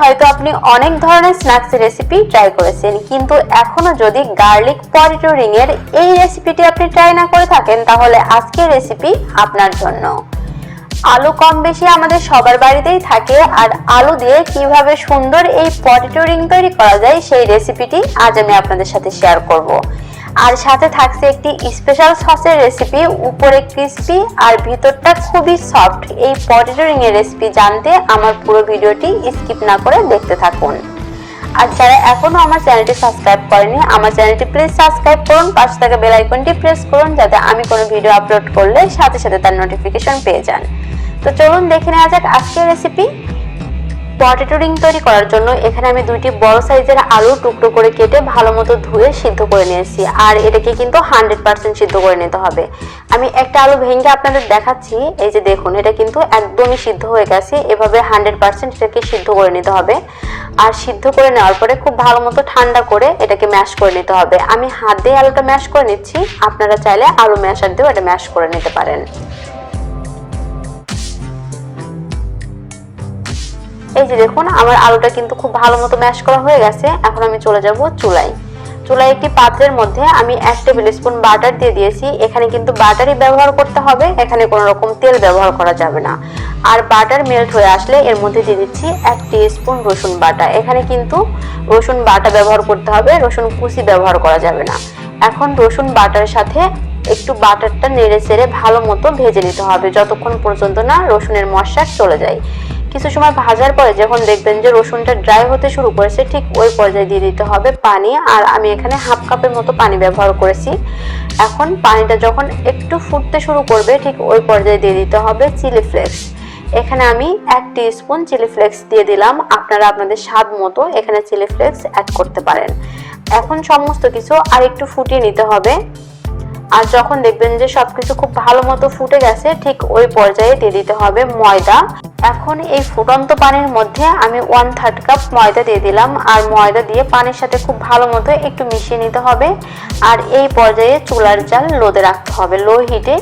হয়তো আপনি অনেক ধরনের স্ন্যাক্স রেসিপি ট্রাই করেছেন, কিন্তু এখনো যদি গার্লিক পটেটো রিং এর এই রেসিপিটি আপনি ট্রাই না করে থাকেন, তাহলে আজকের রেসিপি আপনার জন্য। আলু কম বেশি আমাদের সবার বাড়িতেই থাকে, আর আলু দিয়ে কিভাবে সুন্দর এই পটেটো রিং তৈরি করা যায় সেই রেসিপিটি আজ আমি আপনাদের সাথে শেয়ার করব। আর সাথে থাকছে একটি স্পেশাল সসের রেসিপি, উপরে ক্রিস্পি আর ভিতরটা খুবই সফট। এই পটেটো রিং এর রেসিপি জানতে আমার পুরো ভিডিওটি স্কিপ না করে দেখতে থাকুন। আর যারা এখনো আমার চ্যানেলটি সাবস্ক্রাইব করেনি, আমার চ্যানেলটি প্লিজ সাবস্ক্রাইব করুন, পাশে থাকা বেল আইকনটি প্রেস করুন, যাতে আমি কোনো ভিডিও আপলোড করলে সাথে সাথে তার নোটিফিকেশন পেয়ে যান। তো চলুন দেখে নেওয়া যাক আজকের রেসিপি। পটেটো রিং তৈরি করার জন্য এখানে আমি দুইটি বড় সাইজের আলু টুকরো করে কেটে ভালো মতো ধুয়ে সিদ্ধ করে নিয়েছি, আর এটাকে কিন্তু 100% সিদ্ধ করে নিতে হবে। আমি একটা আলু ভেঙে আপনাদের দেখাচ্ছি, এই যে দেখুন, এটা কিন্তু একদমই সিদ্ধ হয়ে গেছে। এভাবে 100% এটাকে সিদ্ধ করে নিতে হবে। আর সিদ্ধ করে নেওয়ার পরে খুব ভালো মতো ঠান্ডা করে এটাকে ম্যাশ করে নিতে হবে। আমি হাত দিয়ে আলুটা ম্যাশ করে নিচ্ছি, আপনারা চাইলে আলু ম্যাশার দিয়েও এটা ম্যাশ করে নিতে পারেন। এই যে দেখুন, আমার আলুটা কিন্তু খুব ভালো মতো ম্যাশ করা হয়ে গেছে। এখন আমি চলে যাব চুলায়। চুলায় একটি পাত্রের মধ্যে আমি 1 টেবিল স্পুন বাটার দিয়ে দিয়েছি। এখানে কিন্তু বাটারই ব্যবহার করতে হবে, এখানে কোনো রকম তেল ব্যবহার করা যাবে না। আর বাটার মেল্ট হয়ে আসলে এর মধ্যে দিয়ে দিচ্ছি 1 টিস্পুন রসুন বাটা। এখানে কিন্তু রসুন বাটা ব্যবহার করতে হবে, রসুন কুচি ব্যবহার করা যাবে না। এখন রসুন বাটার সাথে একটু বাটারটা নেড়ে চেড়ে ভালো মতো ভেজে নিতে হবে, যতক্ষণ পর্যন্ত না রসুনের মশলা চলে যায়। কিছু সময় ভাজার পরে যখন দেখবেন যে রসুনটা ড্রাই হতে শুরু করেছে, ঠিক ওই পর্যায়ে দিয়ে দিতে হবে পানি। আর আমি এখানে হাফ কাপের মতো পানি ব্যবহার করেছি। এখন পানিটা যখন একটু ফুটতে শুরু করবে, ঠিক ওই পর্যায়ে দিয়ে দিতে হবে চিলি ফ্লেক্স। এখানে আমি 1 টিস্পুন চিলি ফ্লেক্স দিয়ে দিলাম। আপনারা আপনাদের স্বাদ মতো এখানে চিলি ফ্লেক্স অ্যাড করতে পারেন। এখন সমস্ত কিছু আর একটু ফুটিয়ে নিতে হবে। আর যখন দেখবেন যে সবকিছু খুব ভালো মতো ফুটে গেছে, ঠিক ওই পর্যায়ে দিয়ে দিতে হবে ময়দা। এখন এই ফুটন্ত পানির মধ্যে আমি 1/3 কাপ ময়দা দিয়ে দিলাম। আর ময়দা দিয়ে পানির সাথে খুব ভালো মতো একটু মিশিয়ে নিতে হবে। আর এই পর্যায়ে চুলার জাল লোতে রাখতে হবে, লো হিটে।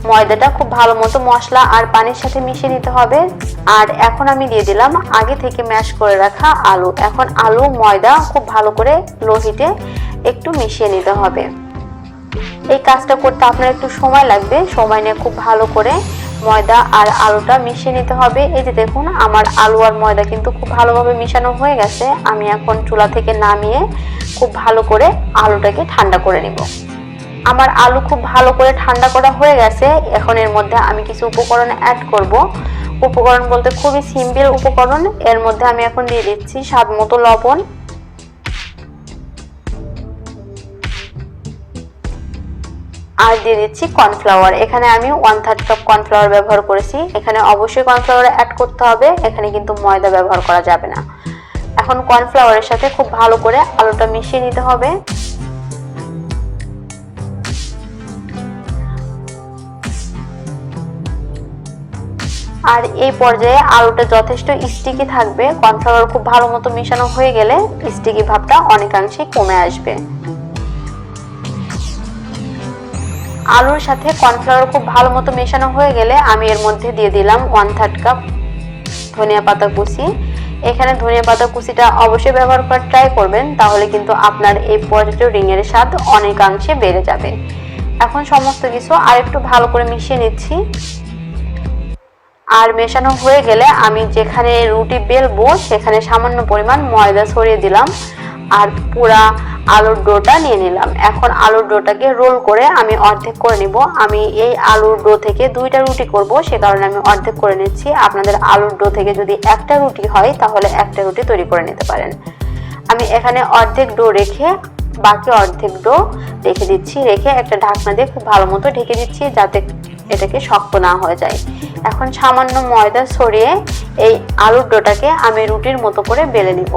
ময়দাটা খুব ভালো মতো মশলা আর পানির সাথে মিশিয়ে নিতে হবে। আর এখন আমি দিয়ে দিলাম আগে থেকে ম্যাশ করে রাখা আলু। এখন আলু ময়দা খুব ভালো করে লো হিটে একটু মিশিয়ে নিতে হবে। এই কাজটা করতে আপনার একটু সময় লাগবে, সময় নিয়ে খুব ভালো করে ময়দা আর আলুটা মিশিয়ে নিতে হবে। এই যে দেখুন, আমার আলু আর ময়দা কিন্তু খুব ভালোভাবে মিশানো হয়ে গেছে। আমি এখন চুলা থেকে নামিয়ে খুব ভালো করে আলুটাকে ঠান্ডা করে নিব। আমার আলু খুব ভালো করে ঠান্ডা করা হয়ে গেছে। এখন এর মধ্যে আমি কিছু উপকরণ অ্যাড করব। উপকরণ বলতে খুবই সিম্পল উপকরণ। এর মধ্যে আমি এখন দিয়ে দিচ্ছি স্বাদ মতো লবণ, আর দিয়ে দিচ্ছি কর্নফ্লাওয়ার। এখানে আমি 1/3 কাপ কর্নফ্লাওয়ার ব্যবহার করেছি। এখানে অবশ্যই কর্নফ্লাওয়ার অ্যাড করতে হবে, এখানে কিন্তু ময়দা ব্যবহার করা যাবে না। এখন কর্নফ্লাওয়ারের সাথে খুব ভালো করে আলুটা মিশিয়ে নিতে হবে। আর এই পর্যায়ে আলুটা যথেষ্ট স্টিকি থাকবে। কর্নফ্লাওয়ার খুব ভালো মতো মিশানো হয়ে গেলে স্টিকি ভাবটা অনেকাংশে কমে আসবে। আলুর সাথে কর্নফ্লাওয়ার খুব ভালো মতো মেশানো হয়ে গেলে আমি এর মধ্যে দিয়ে দিলাম 1/3 কাপ ধনিয়া পাতা কুচি। এখানে ধনিয়া পাতা কুচিটা অবশ্যই ব্যবহার করার ট্রাই করবেন, তাহলে কিন্তু আপনার এই পটেটো রিং এর স্বাদ অনেকাংশে বেড়ে যাবে। এখন সমস্ত কিছু আর একটু ভালো করে মিশিয়ে নিচ্ছি। আর মেশানো হয়ে গেলে আমি যেখানে রুটি বেলবো সেখানে সামান্য পরিমাণ ময়দা ছড়িয়ে দিলাম, আর পুরা আলুর ডোটা নিয়ে নিলাম। এখন আলুর ডোটাকে রোল করে আমি অর্ধেক করে নিব। আমি এই আলুর ডো থেকে 2টা রুটি করব, সে কারণে আমি অর্ধেক করে নিচ্ছি। আপনাদের আলুর ডো থেকে যদি 1টা রুটি হয়, তাহলে 1টা রুটি তৈরি করে নিতে পারেন। আমি এখানে অর্ধেক ডো রেখে বাকি অর্ধেক ডো রেখে দিচ্ছি। রেখে একটা ঢাকনা দিয়ে খুব ভালো মতো ঢেকে দিচ্ছি, যাতে এটাকে শক্ত না হয়ে যায়। এখন সামান্য ময়দা ছড়িয়ে এই আলুর ডোটাকে আমি রুটির মতো করে বেলে নিব।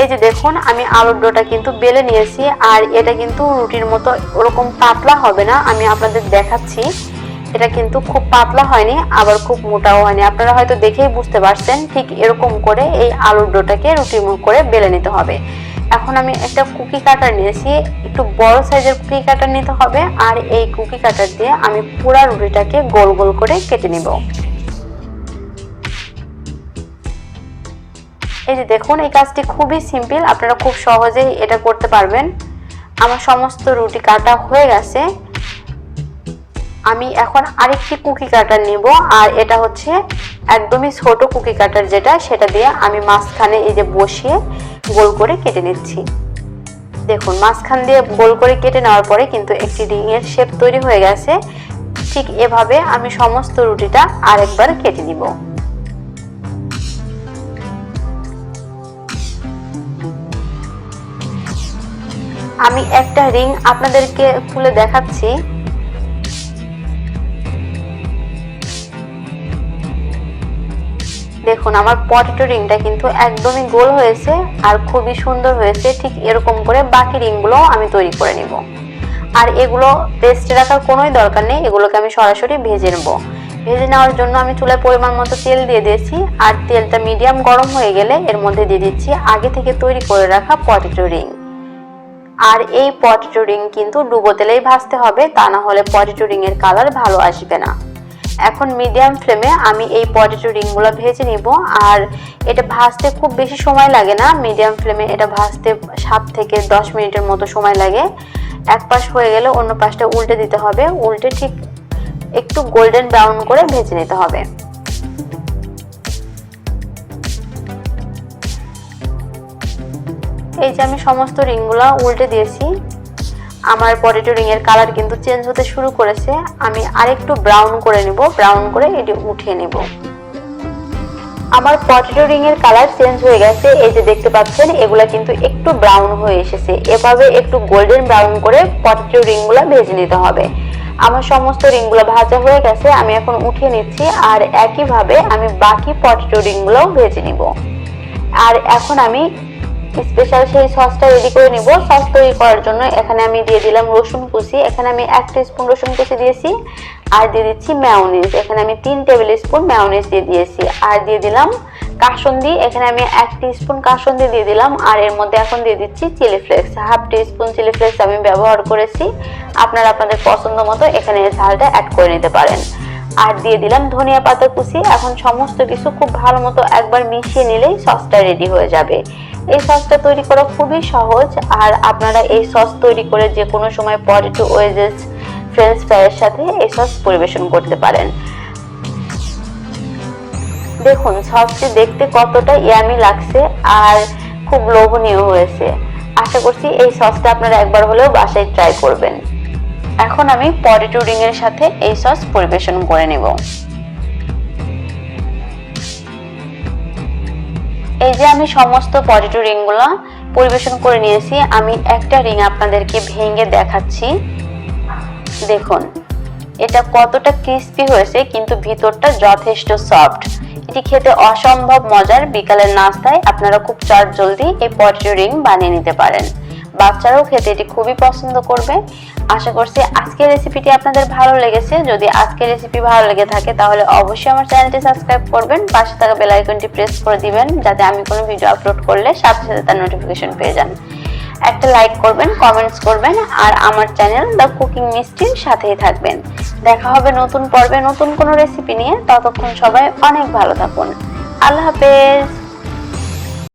এই যে দেখুন, আমি আলুর ডোটা কিন্তু বেলে নিয়েছি। আর এটা কিন্তু রুটির মতো ওরকম পাতলা হবে না, আমি আপনাদের দেখাচ্ছি। এটা কিন্তু খুব পাতলা হয়নি, আবার খুব মোটাও হয়নি। আপনারা হয়তো দেখেই বুঝতে পারছেন। ঠিক এরকম করে এই আলুর ডোটাকে রুটির মতো করে বেলে নিতে হবে। এখন আমি একটা কুকি কাটার নিয়েছি, একটু বড় সাইজের কুকি কাটার নিতে হবে। আর এই কুকি কাটার দিয়ে আমি পুরা রুটিটাকে গোল গোল করে কেটে নিব। এই যে দেখুন, এই কাজটি খুবই সিম্পল, আপনারা খুব সহজেই এটা করতে পারবেন। আমার সমস্ত রুটি কাটা হয়ে গেছে। আমি এখন আরেকটি কুকি কাটার নিব, আর এটা হচ্ছে একদমই ছোট কুকি কাটার যেটা, সেটা দিয়ে আমি মাঝখানে এই যে বসিয়ে গোল করে কেটে নিচ্ছি। দেখুন, মাঝখান দিয়ে গোল করে কেটে নেওয়ার পরে কিন্তু একটি রিং এর শেপ তৈরি হয়ে গেছে। ঠিক এভাবে আমি সমস্ত রুটিটা আরেকবার কেটে নিব। আমি একটা রিং আপনাদেরকে খুলে দেখাচ্ছি। দেখুন, আমার পটেটো রিংটা কিন্তু একদমই গোল হয়েছে আর খুবই সুন্দর হয়েছে। ঠিক এরকম করে বাকি রিংগুলো আমি তৈরি করে নিব। আর এগুলো রেস্টে রাখার কোনোই দরকার নেই, এগুলোকে আমি সরাসরি ভেজে নেব। ভেজে নেওয়ার জন্য আমি চুলায় পরিমাণ মতো তেল দিয়ে দিয়েছি। আর তেলটা মিডিয়াম গরম হয়ে গেলে এর মধ্যে দিয়ে দিচ্ছি আগে থেকে তৈরি করে রাখা পটেটো রিং। আর এই পটেটো রিং কিন্তু ডুবো তেলেই ভাজতে হবে, তা না হলে পটেটো রিং এর কালার ভালো আসবে না। এখন মিডিয়াম ফ্লেমে আমি এই পটেটো রিংগুলো ভেজে নিব। আর এটা ভাজতে খুব বেশি সময় লাগে না, মিডিয়াম ফ্লেমে এটা ভাজতে 7 থেকে 10 মিনিটের মতো সময় লাগে। এক পাশ হয়ে গেলে অন্য পাশটা উল্টে দিতে হবে, উল্টে ঠিক একটু গোল্ডেন ব্রাউন করে ভেজে নিতে হবে। এই যে আমি সমস্ত রিংগুলো উল্টে দিয়েছি। আমার পটেটো রিং এর কালার কিন্তু চেঞ্জ হতে শুরু করেছে। আমি আরেকটু ব্রাউন করে নিব, ব্রাউন করে এটি উঠিয়ে নেব। আমার পটেটো রিং এর কালার চেঞ্জ হয়ে গেছে, এই যে দেখতে পাচ্ছেন এগুলা কিন্তু একটু ব্রাউন হয়ে এসেছে। এভাবে একটু গোল্ডেন ব্রাউন করে পটেটো রিংগুলো ভেজে নিতে হবে। আমার সমস্ত রিংগুলো ভাজা হয়ে গেছে, আমি এখন উঠিয়ে নিচ্ছি। আর একইভাবে আমি বাকি পটেটো রিংগুলোও ভেজে নিব। আর এখন আমি স্পেশাল সেই সসটা রেডি করে নিব। সস তৈরি করার জন্য এখানে আমি দিয়ে দিলাম রসুন কুচি, এখানে আমি 1 টিস্পুন রসুন কুচি দিয়েছি। আর দিয়ে দিচ্ছি মেয়োনিজ, এখানে আমি 3 টেবিল স্পুন মেয়োনিজ দিয়ে দিয়েছি। আর দিয়ে দিলাম কাসুন্দি, এখানে আমি 1 টিস্পুন কাসুন্দি দিয়ে দিলাম। আর এর মধ্যে এখন দিয়ে দিচ্ছি chilli flakes, 1/2 teaspoon chilli flakes আমি ব্যবহার করেছি। আপনারা আপনাদের পছন্দ মতো এখানে ঝালটা অ্যাড করে নিতে পারেন। আর দিয়ে দিলাম ধনিয়া পাতা কুচি। এখন সমস্ত কিছু খুব ভালো মতো একবার মিশিয়ে নিলেই সসটা রেডি হয়ে যাবে। এই সসটা তৈরি করা খুবই সহজ। আর আপনারা এই সস তৈরি করে যে কোনো সময় পটেটো ওয়েজেস, ফ্রেঞ্চ ফ্রাইয়ের সাথে এই সস পরিবেশন করতে পারেন। দেখুন সসটি দেখতে কতটা ইয়ামি লাগছে আর খুব লোভনীয় হয়েছে। আশা করছি এই সসটা আপনারা একবার হলেও বাসায় ট্রাই করবেন। এখন আমি পটেটো রিং এর সাথে এই সস পরিবেশন করে নেব। এই যে আমি সমস্ত পটেটো রিংগুলো পরিবেশন করে নিয়েছি। আমি একটা রিং আপনাদেরকে ভেঙে দেখাচ্ছি। দেখুন এটা কতটা ক্রিস্পি হয়েছে, কিন্তু ভিতরটা যথেষ্ট সফট। এটি খেতে অসম্ভব মজার। বিকালের নাস্তায় আপনারা খুব চটজলদি এই পটেটো রিং বানিয়ে নিতে পারেন। বাচ্চারাও খেতে এটি খুবই পছন্দ করবে। আশা করছি আজকের রেসিপিটি আপনাদের ভালো লেগেছে। যদি আজকের রেসিপি ভালো লেগে থাকে তাহলে অবশ্যই আমার চ্যানেলটি সাবস্ক্রাইব করবেন, পাশে থাকা বেল আইকনটি প্রেস করে দিবেন, যাতে আমি কোনো ভিডিও আপলোড করলে সাথে সাথে তার নোটিফিকেশন পেয়ে যান। একটা লাইক করবেন, কমেন্টস করবেন, আর আমার চ্যানেল দ্য কুকিং মিস্ট্রির সাথেই থাকবেন। দেখা হবে নতুন পর্বে নতুন কোনো রেসিপি নিয়ে। ততক্ষণ সবাই অনেক ভালো থাকুন। আল্লাহ হাফেজ।